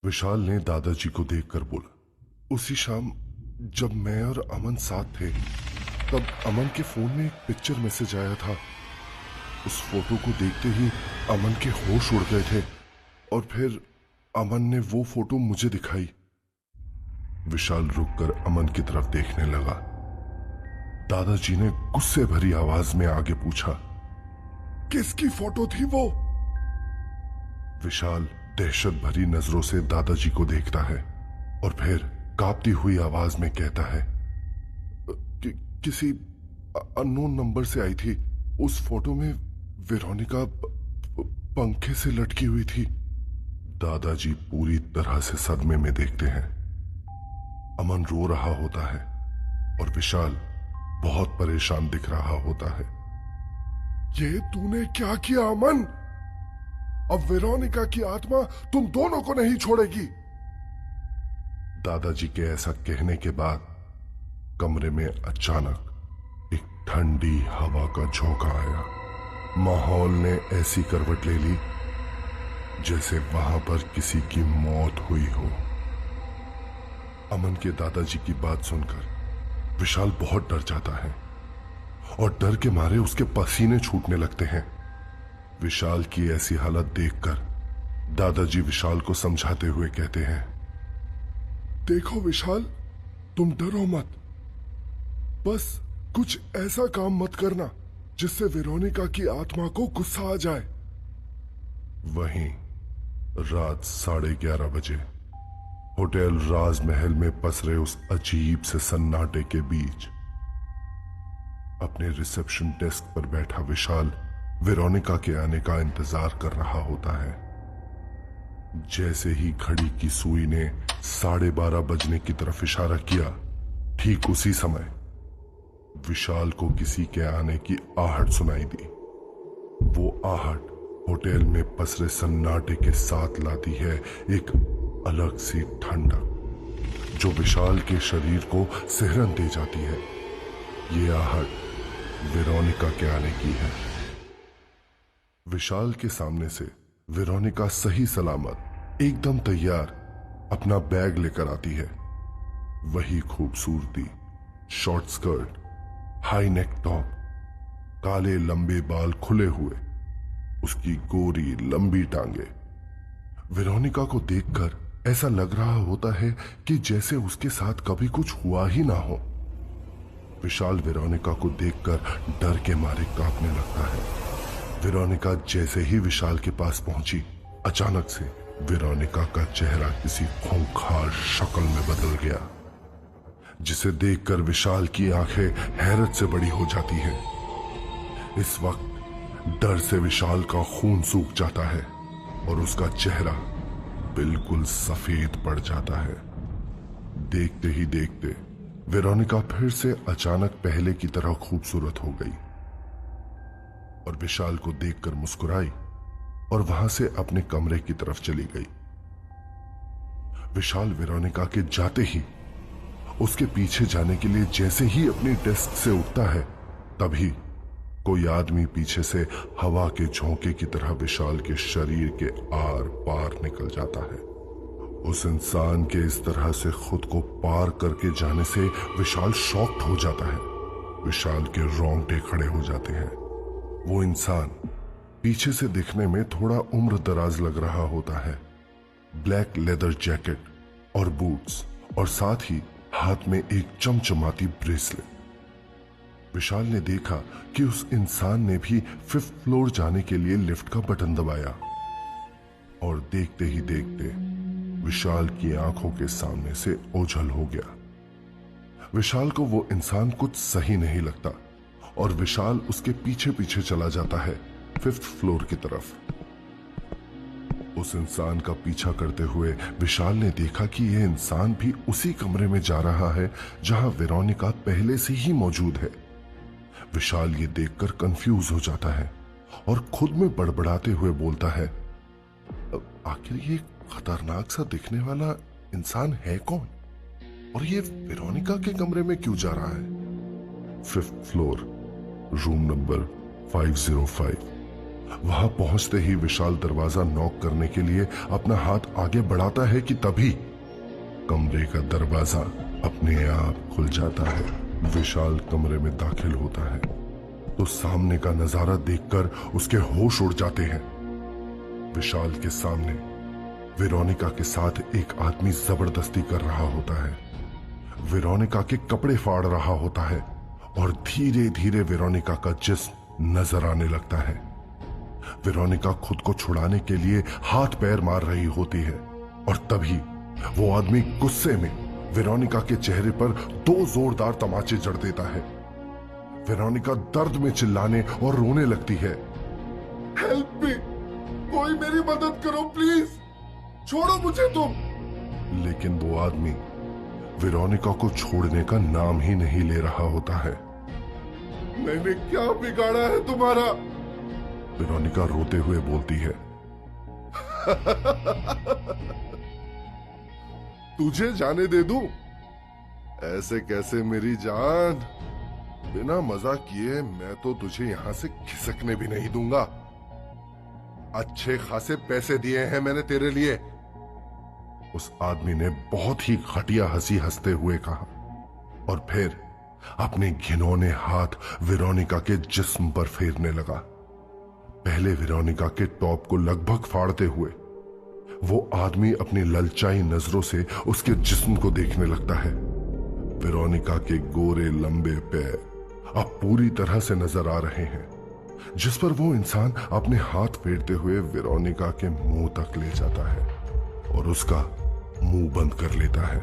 विशाल ने दादाजी को देखकर बोला, उसी शाम जब मैं और अमन साथ थे तब अमन के फोन में एक पिक्चर मैसेज आया था। उस फोटो को देखते ही अमन के होश उड़ गए थे और फिर अमन ने वो फोटो मुझे दिखाई। विशाल रुककर अमन की तरफ देखने लगा। दादाजी ने गुस्से भरी आवाज में आगे पूछा, किसकी फोटो थी वो? विशाल दहशत भरी नजरों से दादाजी को देखता है और फिर कांपती हुई आवाज में कहता है, किसी अननोन नंबर से आई थी। उस फोटो में वेरोनिका पंखे से लटकी हुई थी। दादाजी पूरी तरह से सदमे में देखते हैं। अमन रो रहा होता है और विशाल बहुत परेशान दिख रहा होता है। ये तूने क्या किया अमन? अब वेरोनिका की आत्मा तुम दोनों को नहीं छोड़ेगी। दादाजी के ऐसा कहने के बाद कमरे में अचानक एक ठंडी हवा का झोंका आया। माहौल ने ऐसी करवट ले ली जैसे वहां पर किसी की मौत हुई हो। अमन के दादाजी की बात सुनकर विशाल बहुत डर जाता है और डर के मारे उसके पसीने छूटने लगते हैं। विशाल की ऐसी हालत देखकर दादाजी विशाल को समझाते हुए कहते हैं, देखो विशाल, तुम डरो मत। बस कुछ ऐसा काम मत करना जिससे वेरोनिका की आत्मा को गुस्सा आ जाए। वहीं रात 11:30 बजे होटल राजमहल में पसरे उस अजीब से सन्नाटे के बीच अपने रिसेप्शन डेस्क पर बैठा विशाल वेरोनिका के आने का इंतजार कर रहा होता है। जैसे ही घड़ी की सुई ने 12:30 बजने की तरफ इशारा किया, ठीक उसी समय विशाल को किसी के आने की आहट सुनाई दी। वो आहट होटल में पसरे सन्नाटे के साथ लाती है एक अलग सी ठंडक जो विशाल के शरीर को सिहरन दे जाती है। ये आहट वेरोनिका के आने की है। विशाल के सामने से वेरोनिका सही सलामत एकदम तैयार अपना बैग लेकर आती है। वही खूबसूरती, short skirt, high neck top, काले लंबे बाल खुले हुए, उसकी गोरी लंबी टांगे। वेरोनिका को देखकर ऐसा लग रहा होता है कि जैसे उसके साथ कभी कुछ हुआ ही ना हो। विशाल वेरोनिका को देखकर डर के मारे कांपने लगता है। वेरोनिका जैसे ही विशाल के पास पहुंची, अचानक से वेरोनिका का चेहरा किसी खूंखार शक्ल में बदल गया, जिसे देखकर विशाल की आंखें हैरत से बड़ी हो जाती हैं। इस वक्त डर से विशाल का खून सूख जाता है और उसका चेहरा बिल्कुल सफेद पड़ जाता है। देखते ही देखते वेरोनिका फिर से अचानक पहले की तरह खूबसूरत हो गई और विशाल को देखकर मुस्कुराई और वहां से अपने कमरे की तरफ चली गई। विशाल वेरोनिका के जाते ही उसके पीछे जाने के लिए जैसे ही अपनी डेस्क से उठता है, तभी कोई आदमी पीछे से हवा के झोंके की तरह विशाल के शरीर के आर पार निकल जाता है। उस इंसान के इस तरह से खुद को पार करके जाने से विशाल शॉक्ड हो जाता है। विशाल के रोंगटे खड़े हो जाते हैं। वो इंसान पीछे से दिखने में थोड़ा उम्र दराज लग रहा होता है। ब्लैक लेदर जैकेट और बूट्स और साथ ही हाथ में एक चमचमाती ब्रेसलेट। विशाल ने देखा कि उस इंसान ने भी 5th फ्लोर जाने के लिए लिफ्ट का बटन दबाया और देखते ही देखते विशाल की आंखों के सामने से ओझल हो गया। विशाल को वो इंसान कुछ सही नहीं लगता और विशाल उसके पीछे पीछे चला जाता है 5th फ्लोर की तरफ। उस इंसान का पीछा करते हुए विशाल ने देखा कि यह इंसान भी उसी कमरे में जा रहा है जहां वेरोनिका पहले से ही मौजूद है। विशाल ये देखकर कंफ्यूज हो जाता है और खुद में बड़बड़ाते हुए बोलता है, आखिर ये खतरनाक सा दिखने वाला इंसान है कौन और ये वेरोनिका के कमरे में क्यों जा रहा है? 5th floor, room number 505। वहां पहुंचते ही विशाल दरवाजा नॉक करने के लिए अपना हाथ आगे बढ़ाता है कि तभी कमरे का दरवाजा अपने आप खुल जाता है। विशाल कमरे में दाखिल होता है तो सामने का नजारा देखकर उसके होश उड़ जाते हैं। विशाल के सामने वेरोनिका के साथ एक आदमी जबरदस्ती कर रहा होता है। वेरोनिका के कपड़े फाड़ रहा होता है और धीरे धीरे वेरोनिका का जिस्म नजर आने लगता है। वेरोनिका खुद को छुड़ाने के लिए हाथ पैर मार रही होती है और तभी वो आदमी गुस्से में वेरोनिका के चेहरे पर 2 जोरदार तमाचे जड़ देता है। वेरोनिका दर्द में चिल्लाने और रोने लगती है। हेल्प मी, कोई मेरी मदद करो प्लीज, छोड़ो मुझे तुम। लेकिन वो आदमी वेरोनिका को छोड़ने का नाम ही नहीं ले रहा होता है। मैंने क्या बिगाड़ा है तुम्हारा? वेरोनिका रोते हुए बोलती है। तुझे जाने दे दूं? ऐसे कैसे मेरी जान? बिना मजा किए मैं तो तुझे यहां से खिसकने भी नहीं दूंगा। अच्छे खासे पैसे दिए हैं मैंने तेरे लिए। उस आदमी ने बहुत ही घटिया हंसी हंसते हुए कहा और फिर अपने घिनौने हाथ वेरोनिका के जिस्म पर फेरने लगा। पहले वेरोनिका के टॉप को लगभग फाड़ते हुए वो आदमी अपनी ललचाई नजरों से उसके जिस्म को देखने लगता है। वेरोनिका के गोरे लंबे पैर अब पूरी तरह से नजर आ रहे हैं, जिस पर वो इंसान अपने हाथ फेरते हुए वेरोनिका के मुंह तक ले जाता है और उसका मुंह बंद कर लेता है।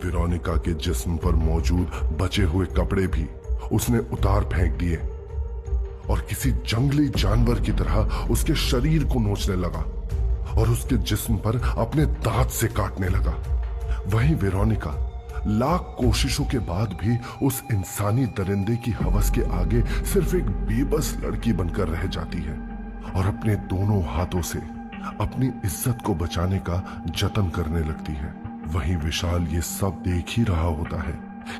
वेरोनिका के जिस्म पर मौजूद बचे हुए कपड़े भी उसने उतार फेंक दिए और किसी जंगली जानवर की तरह उसके शरीर को नोचने लगा और उसके जिस्म पर अपने दांत से काटने लगा। वहीं वेरोनिका लाख कोशिशों के बाद भी उस इंसानी दरिंदे की हवस के आगे सिर्फ एक बेबस लड़की बनकर रह जाती है और अपने दोनों हाथों से अपनी इज्जत को बचाने का जतन करने लगती है। वहीं विशाल ये सब देख ही रहा होता है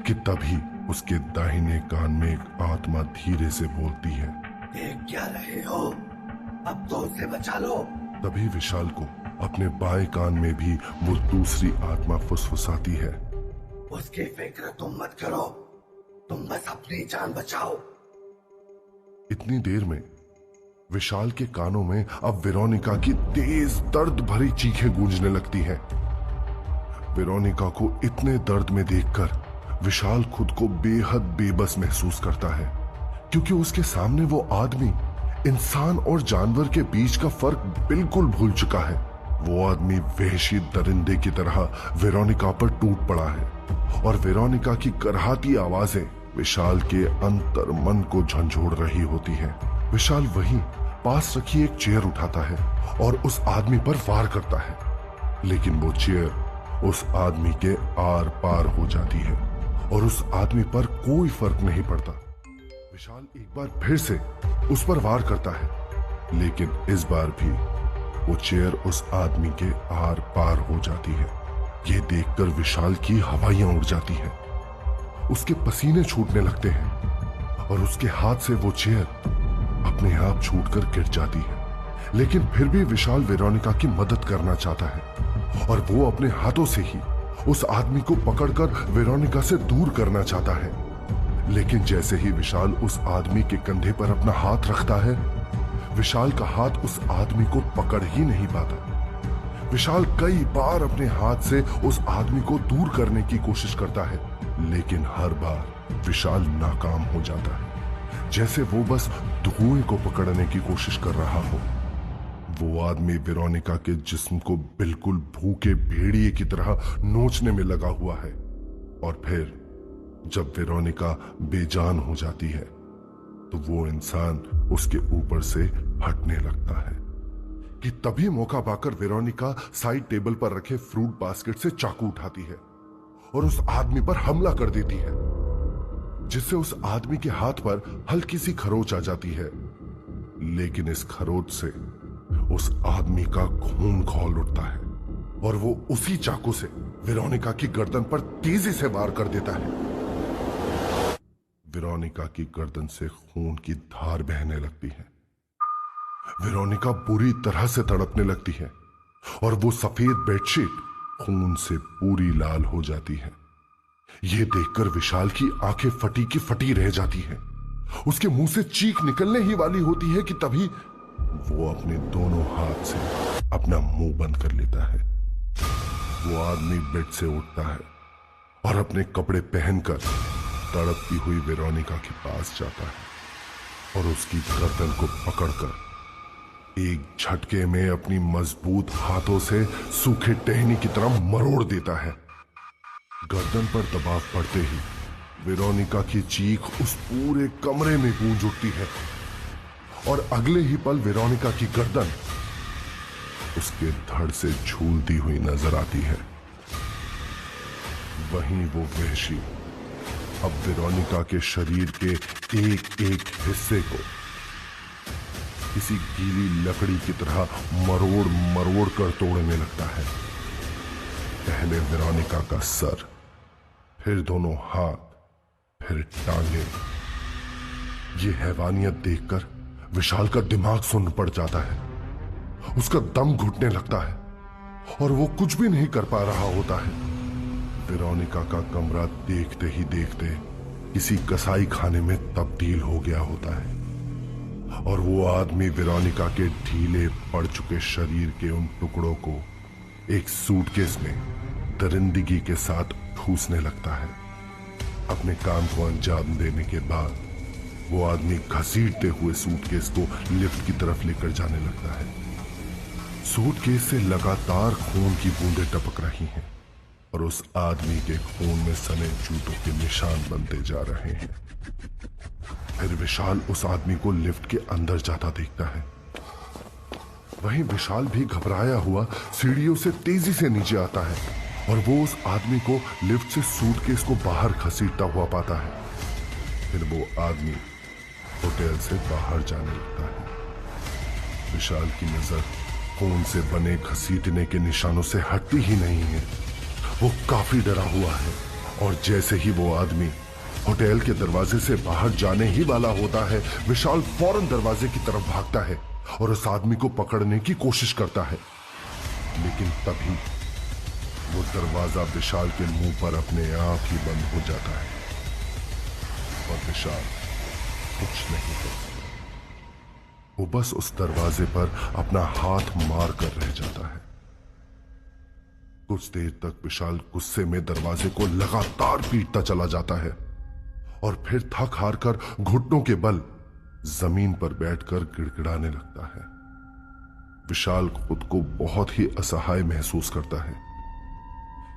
कि तभी उसके दाहिने कान में एक आत्मा धीरे से बोलती है। देख क्या रहे हो? अब तो उसे बचा लो। तभी विशाल को अपने बाएं कान में भी वो दूसरी आत्मा फुसफुसाती है। उसकी फिक्र तुम मत करो, तुम बस अपनी जान बचाओ। इतनी देर में विशाल के कानों में अब वेरोनिका की तेज दर्द भरी चीखें गूंजने लगती हैं। वेरोनिका को इतने दर्द में देखकर विशाल खुद को बेहद बेबस महसूस करता है, क्योंकि उसके सामने वो आदमी इंसान और जानवर के बीच का फर्क बिल्कुल भूल चुका है। वो आदमी वहशी दरिंदे की तरह वेरोनिका पर टूट पड़ा है और वेरोनिका की करहाती आवाजें विशाल के अंतर मन को झंझोड़ रही होती हैं। विशाल वहीं पास रखी एक चेयर उठाता है और उस आदमी पर वार करता है, लेकिन वो चेयर उस आदमी के आर पार हो जाती है और उस आदमी पर कोई फर्क नहीं पड़ता। विशाल एक बार फिर से उस पर वार करता है, लेकिन इस बार भी वो चेयर उस आदमी के आर पार हो जाती है। ये देखकर विशाल की हवाइयां उड़ जाती हैं, उसके पसीने छूटने लगते हैं और उसके हाथ से वो चेयर अपने आप छूटकर गिर जाती है। लेकिन फिर भी विशाल वेरोनिका की मदद करना चाहता है और वो अपने हाथों से ही उस आदमी को पकड़कर वेरोनिका से दूर करना चाहता है। लेकिन जैसे ही विशाल उस आदमी के कंधे पर अपना हाथ रखता है, विशाल का हाथ उस आदमी को पकड़ ही नहीं पाता। विशाल कई बार अपने हाथ से उस आदमी को दूर करने की कोशिश करता है, लेकिन हर बार विशाल नाकाम हो जाता है, जैसे वो बस धुएं को पकड़ने की कोशिश कर रहा हो। वो आदमी वेरोनिका के जिस्म को बिल्कुल भूखे भेड़िए की तरह नोचने में लगा हुआ है और फिर जब वेरोनिका बेजान हो जाती है तो वो इंसान उसके ऊपर से हटने लगता है कि तभी मौका पाकर वेरोनिका साइड टेबल पर रखे फ्रूट बास्केट से चाकू उठाती है और उस आदमी पर हमला कर देती है, जिससे उस आदमी के हाथ पर हल्की सी खरोच आ जाती है। लेकिन इस खरोच से उस आदमी का खून खौल उठता है और वो उसी चाकू से वेरोनिका की गर्दन पर तेजी से वार कर देता है। वेरोनिका की गर्दन से खून की धार बहने लगती है वेरोनिका बुरी तरह से तड़पने लगती है और वो सफेद बेडशीट खून से पूरी लाल हो जाती है। यह देखकर विशाल की आंखें फटी की फटी रह जाती हैं। उसके मुंह से चीख निकलने ही वाली होती है कि तभी वो अपने दोनों हाथ से अपना मुंह बंद कर लेता है। वो आदमी बेड से उठता है और अपने कपड़े पहनकर तड़पती हुई वेरोनिका के पास जाता है और उसकी गर्दन को पकड़कर एक झटके में अपनी मजबूत हाथों से सूखे टहनी की तरह मरोड़ देता है। गर्दन पर दबाव पड़ते ही वेरोनिका की चीख उस पूरे कमरे में गूंज उठती है और अगले ही पल वेरोनिका की गर्दन उसके धड़ से झूलती हुई नजर आती है। वहीं वो वहशी अब वेरोनिका के शरीर के एक एक हिस्से को किसी गीली लकड़ी की तरह मरोड़ मरोड़ कर तोड़ने लगता है। पहले वेरोनिका का सर, फिर दोनों हाथ, फिर टांगे। ये हैवानियत देखकर विशाल का दिमाग सुन्न पड़ जाता है। उसका दम घुटने लगता है और वो कुछ भी नहीं कर पा रहा होता है। वेरोनिका का कमरा देखते ही देखते किसी कसाई खाने में तब्दील हो गया होता है और वो आदमी वेरोनिका के ढीले पड़ चुके शरीर के उन टुकड़ों को एक सूटकेस में दरिंदगी के साथ ठूसने लगता है। अपने काम को अंजाम देने के बाद वो आदमी घसीटते हुए सूटकेस को लिफ्ट की तरफ लेकर जाने लगता है। सूटकेस से लगातार खून की बूंदें टपक रही हैं और उस आदमी के खून में सने जूतों के निशान बनते जा रहे हैं। फिर विशाल उस आदमी को लिफ्ट के अंदर जाता देखता है। वहीं विशाल भी घबराया हुआ सीढ़ियों से तेजी से नीचे आता है और वो उस आदमी को लिफ्ट से सूटकेस को बाहर घसीटता हुआ पाता है। फिर वो आदमी होटल से बाहर जाने लगता है। विशाल की नजर खून से बने घसीटने के निशानों से हटती ही नहीं है। वो काफी डरा हुआ है और जैसे ही वो आदमी होटल के दरवाजे से बाहर जाने ही वाला होता है, विशाल फौरन दरवाजे की तरफ भागता है और उस आदमी को पकड़ने की कोशिश करता है। लेकिन तभी वो दरवाजा विशाल के मुंह पर अपने आप ही बंद हो जाता है और विशाल कुछ नहीं करता। वो बस उस दरवाजे पर अपना हाथ मार कर रह जाता है। कुछ देर तक विशाल गुस्से में दरवाजे को लगातार पीटता चला जाता है और फिर थक हार कर घुटनों के बल जमीन पर बैठकर गिड़गिड़ाने लगता है। विशाल खुद को बहुत ही असहाय महसूस करता है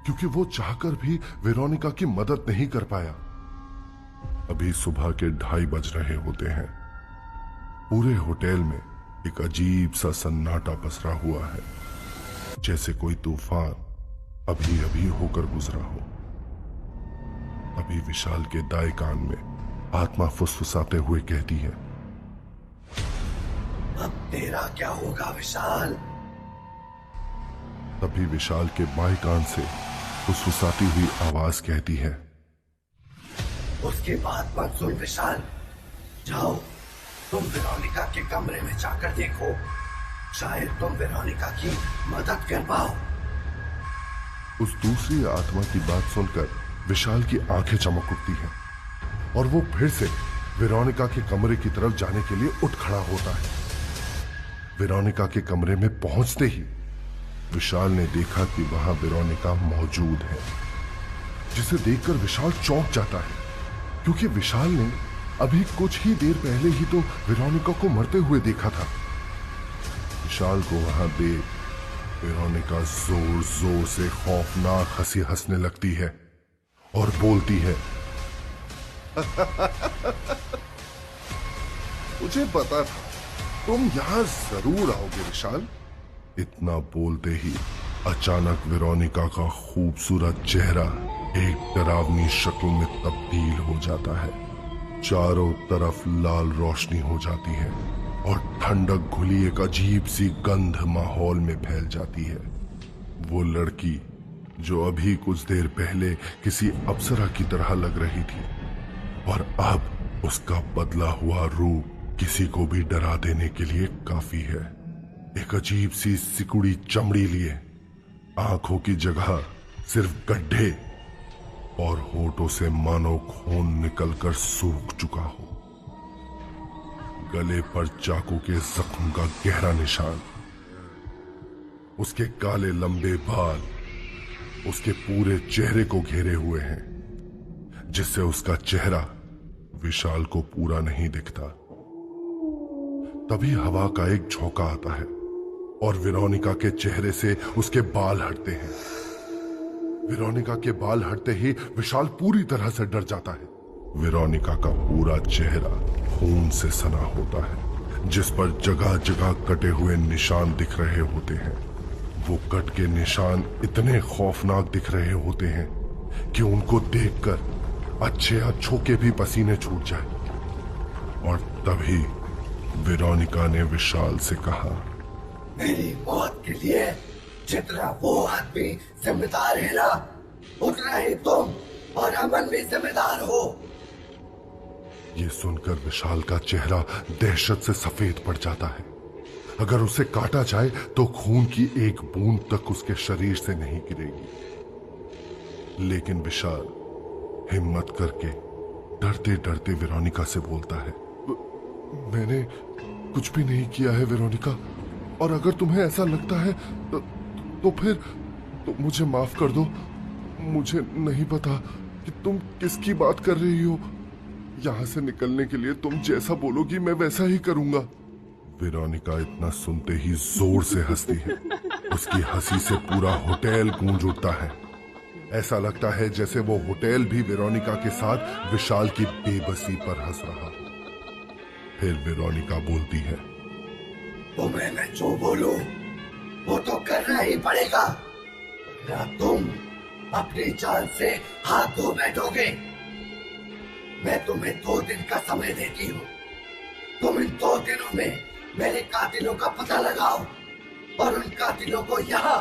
क्योंकि वो चाहकर भी वेरोनिका की मदद नहीं कर पाया। अभी सुबह के 2:30 बज रहे होते हैं। पूरे होटल में एक अजीब सा सन्नाटा पसरा हुआ है, जैसे कोई तूफान अभी अभी होकर गुजरा हो। अभी विशाल के दाएं कान में आत्मा फुसफुसाते हुए कहती है, अब तेरा क्या होगा विशाल? तभी विशाल के बाएं कान से फुसफुसाती हुई आवाज कहती है, उसकी बात मत सुन विशाल। जाओ, तुम वेरोनिका के कमरे में जाकर देखो, शायद तुम वेरोनिका की मदद कर पाओ। उस दूसरी आत्मा की बात सुनकर विशाल की आंखें चमक उठती हैं और वो फिर से वेरोनिका के कमरे की तरफ जाने के लिए उठ खड़ा होता है। वेरोनिका के कमरे में पहुंचते ही विशाल ने देखा कि वहां वेरोनिका मौजूद है, जिसे देखकर विशाल चौंक जाता है क्योंकि विशाल ने अभी कुछ ही देर पहले ही तो वेरोनिका को मरते हुए देखा था। विशाल को वहां देख वेरोनिका जोर जोर से खौफनाक हंसी हंसने लगती है और बोलती है, मुझे पता था तुम यहां जरूर आओगे विशाल। इतना बोलते ही अचानक वेरोनिका का खूबसूरत चेहरा एक डरावनी शक्ल में तब्दील हो जाता है। चारों तरफ लाल रोशनी हो जाती है और ठंडक घुली एक अजीब सी गंध माहौल में फैल जाती है। वो लड़की जो अभी कुछ देर पहले किसी अप्सरा की तरह लग रही थी और अब उसका बदला हुआ रूप किसी को भी डरा देने के लिए काफी है। एक अजीब सी सिकुड़ी चमड़ी लिए, आंखों की जगह सिर्फ गड्ढे और होठों से मानो खून निकलकर सूख चुका हो। गले पर चाकू के जख्म का गहरा निशान, उसके काले लंबे बाल उसके पूरे चेहरे को घेरे हुए हैं, जिससे उसका चेहरा विशाल को पूरा नहीं दिखता। तभी हवा का एक झोंका आता है और वेरोनिका के चेहरे से उसके बाल हटते हैं। वेरोनिका के बाल हटते ही विशाल पूरी तरह से डर जाता है। वेरोनिका का पूरा चेहरा खून से सना होता है, जिस पर जगह जगह कटे हुए निशान दिख रहे होते हैं। वो कट के निशान इतने खौफनाक दिख रहे होते हैं कि उनको देखकर अच्छों के भी पसीने छूट जाए। और तभी वेरोनिका ने विशाल से कहा, मेरी मौत के लिए जितना वो आदमी जिम्मेदार है ना, उतना ही तुम और अमन भी जिम्मेदार हो। ये सुनकर विशाल का चेहरा दहशत से सफेद पड़ जाता है। अगर उसे काटा जाए तो खून की एक बूंद तक उसके शरीर से नहीं गिरेगी। लेकिन विशाल हिम्मत करके डरते डरते वेरोनिका से बोलता है, मैंने कुछ भी नहीं किया है वेरोनिका, और अगर तुम्हें ऐसा लगता है तो फिर तो मुझे माफ कर दो। मुझे नहीं पता कि तुम किसकी बात कर रही हो। यहां से निकलने के लिए तुम जैसा बोलोगी मैं वैसा ही करूंगा। वेरोनिका इतना सुनते ही जोर से हंसती है। उसकी हंसी से पूरा होटल गूंज उठता है। ऐसा लगता है जैसे वो होटल भी वेरोनिका के साथ विशाल की बेबसी पर हंस रहा हो। फिर वेरोनिका बोलती है, तुम्हें मैं जो बोलूं वो तो करना ही पड़ेगा, या तुम अपनी जान से हाथ धो बैठोगे। मैं तुम्हें 2 दिन का समय देती हूँ। तुम इन 2 दिनों में मेरे कातिलों का पता लगाओ और उन कातिलों को यहाँ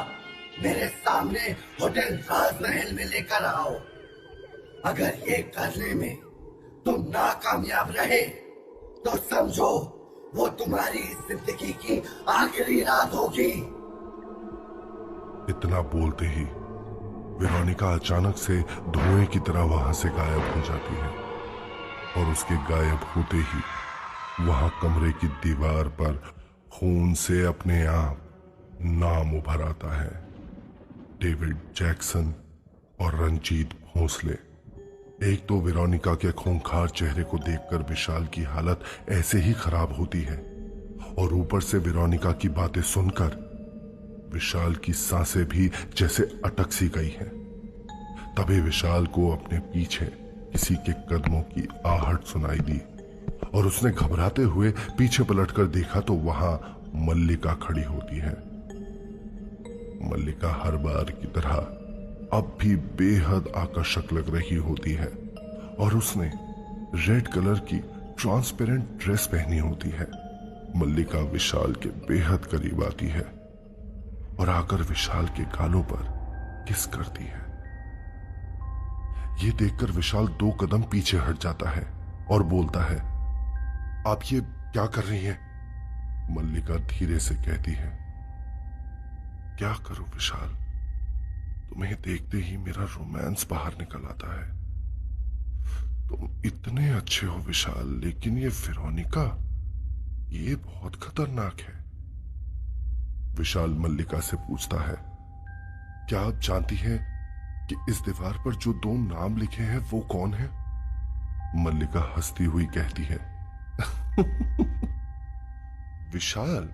मेरे सामने होटल राजमहल में लेकर आओ। अगर ये करने में तुम नाकामयाब रहे तो समझो वो तुम्हारी जिंदगी की आखिरी रात होगी। इतना बोलते ही वेरोनिका अचानक से धुएं की तरह वहां से गायब हो जाती है और उसके गायब होते ही वहां कमरे की दीवार पर खून से अपने आप नाम उभर आता है, डेविड जैक्सन और रंजीत भोसले। एक तो वेरोनिका के खूंखार चेहरे को देखकर विशाल की हालत ऐसे ही खराब होती है और ऊपर से वेरोनिका की बातें सुनकर विशाल की सांसें भी जैसे अटक सी गई हैं। तभी विशाल को अपने पीछे किसी के कदमों की आहट सुनाई दी और उसने घबराते हुए पीछे पलटकर देखा तो वहां मल्लिका खड़ी होती है। मल्लिका हर बार की तरह अब भी बेहद आकर्षक लग रही होती है और उसने रेड कलर की ट्रांसपेरेंट ड्रेस पहनी होती है। मल्लिका विशाल के बेहद करीब आती है और आकर विशाल के गालों पर किस करती है। ये देखकर विशाल 2 कदम पीछे हट जाता है और बोलता है, आप ये क्या कर रही हैं? मल्लिका धीरे से कहती है, क्या करूं विशाल, तुम्हें देखते ही मेरा रोमांस बाहर निकल आता है। तुम इतने अच्छे हो विशाल, लेकिन ये वेरोनिका, ये बहुत खतरनाक है। विशाल मल्लिका से पूछता है, क्या आप जानती हैं कि इस दीवार पर जो 2 नाम लिखे हैं वो कौन है? मल्लिका हंसती हुई कहती है, विशाल,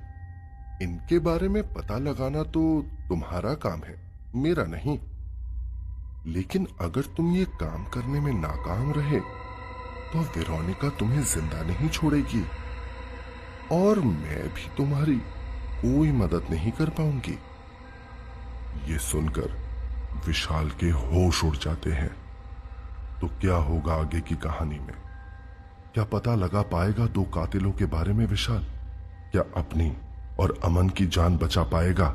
इनके बारे में पता लगाना तो तुम्हारा काम है, मेरा नहीं। लेकिन अगर तुम ये काम करने में नाकाम रहे तो वेरोनिका तुम्हें जिंदा नहीं छोड़ेगी और मैं भी तुम्हारी कोई मदद नहीं कर पाऊंगी। ये सुनकर विशाल के होश उड़ जाते हैं। तो क्या होगा आगे की कहानी में? क्या पता लगा पाएगा 2 कातिलों के बारे में विशाल? क्या अपनी और अमन की जान बचा पाएगा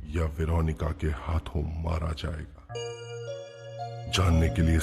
या वेरोनिका के हाथों मारा जाएगा? जानने के लिए